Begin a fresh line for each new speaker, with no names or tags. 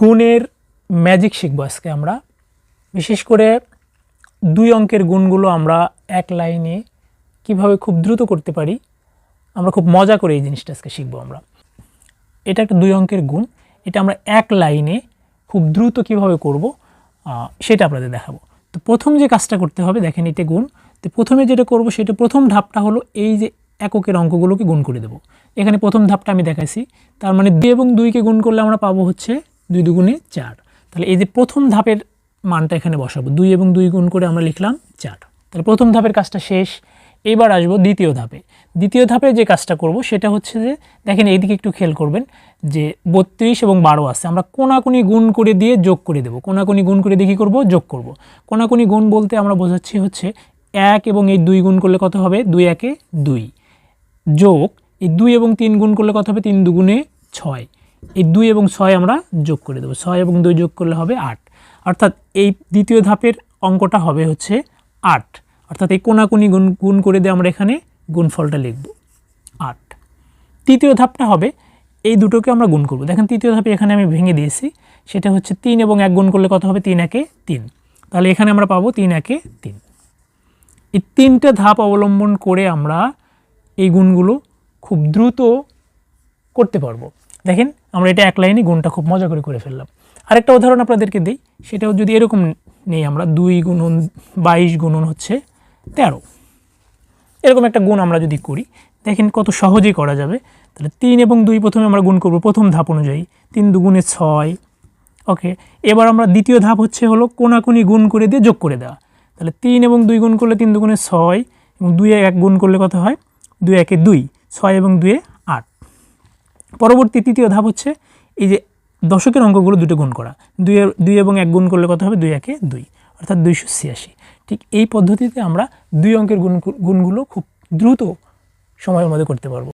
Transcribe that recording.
গুণের ম্যাজিক শিখবো আজকে আমরা। বিশেষ করে 2 অঙ্কের গুণগুলো আমরা এক লাইনে কিভাবে খুব দ্রুত করতে পারি, আমরা খুব মজা করে এই জিনিসটা আজকে শিখবো আমরা। এটা একটা 2 অঙ্কের গুণ, এটা আমরা এক লাইনে খুব দ্রুত কিভাবে করব সেটা আপনাদের দেখাবো। তো প্রথম যে কাজটা করতে হবে, দেখেন এটা গুণ। তো প্রথমে যেটা করব সেটা প্রথম ধাপটা হলো এই যে এককের অঙ্কগুলোকে গুণ করে দেব। এখানে প্রথম ধাপটা আমি দেখাইছি, তার মানে 2 এবং 2কে গুণ করলে আমরা পাবো হচ্ছে 2 দুগুণে 4। তাহলে এই যে প্রথম ধাপের মানটা এখানে বসাবো, 2 এবং 2 গুণ করে আমরা লিখলাম 4। তাহলে প্রথম ধাপের কাজটা শেষ। এবার আসবো দ্বিতীয় ধাপে। দ্বিতীয় ধাপে যে কাজটা করব সেটা হচ্ছে যে দেখেন এইদিকে একটু খেয়াল করবেন যে 32 এবং 12 আছে, আমরা কোনাকুনি গুণ করে দিয়ে যোগ করে দেব। কোনাকুনি গুণ করে দিয়ে কী করবো? যোগ করব। কোনাকুনি গুণ বলতে আমরা বোঝাচ্ছি হচ্ছে 1 এবং এই 2 গুণ করলে কত হবে? 2 একে 2 যোগ এই 2 এবং 3 গুণ করলে কত হবে? 3 দুগুণে 6। এই 2 এবং 6 আমরা যোগ করে দেবো। 6 এবং 2 যোগ করলে হবে 8। অর্থাৎ এই দ্বিতীয় ধাপের অঙ্কটা হবে হচ্ছে 8। অর্থাৎ এই কোনাকুনি গুণ করে দিয়ে আমরা এখানে গুণফলটা লিখব 8। তৃতীয় ধাপটা হবে এই দুটোকে আমরা গুণ করব। দেখেন তৃতীয় ধাপে এখানে আমি ভেঙে দিয়েছি, সেটা হচ্ছে 3 এবং 1 গুণ করলে কত হবে? 3 একে 3। তাহলে এখানে আমরা পাবো 3 একে 3। এই 3টে ধাপ অবলম্বন করে আমরা এই গুণগুলো খুব দ্রুত করতে পারবো। দেখেন আমরা এটা এক লাইনে গুণটা খুব মজা করে ফেললাম। আরেকটা উদাহরণ আপনাদেরকে দিই, সেটাও যদি এরকম নেই আমরা 2 গুণন 22 গুণন হচ্ছে 13, এরকম একটা গুণ আমরা যদি করি, দেখেন কত সহজেই করা যাবে। তাহলে 3 এবং 2 প্রথমে আমরা গুণ করব প্রথম ধাপ অনুযায়ী, 3 দুগুণে 6। ওকে, এবার আমরা দ্বিতীয় ধাপ হলো কোনাকুনি গুণ করে দিয়ে যোগ করে দেওয়া। তাহলে 3 এবং 2 গুণ করলে 3 দুগুণে 6 এবং 2 1 গুণ করলে কত হয়? 2 একে 2, 6 এবং 2 8। পরবর্তী তৃতীয় ধাপ হচ্ছে এই যে দশকের অঙ্কগুলো দুটো গুণ করা। 2 এবং 1 গুণ করলে কত হবে? 2 একে 2, অর্থাৎ 286। ঠিক এই পদ্ধতিতে আমরা 2 অঙ্কের গুণগুলো খুব দ্রুত সময়ের মধ্যে করতে পারবো।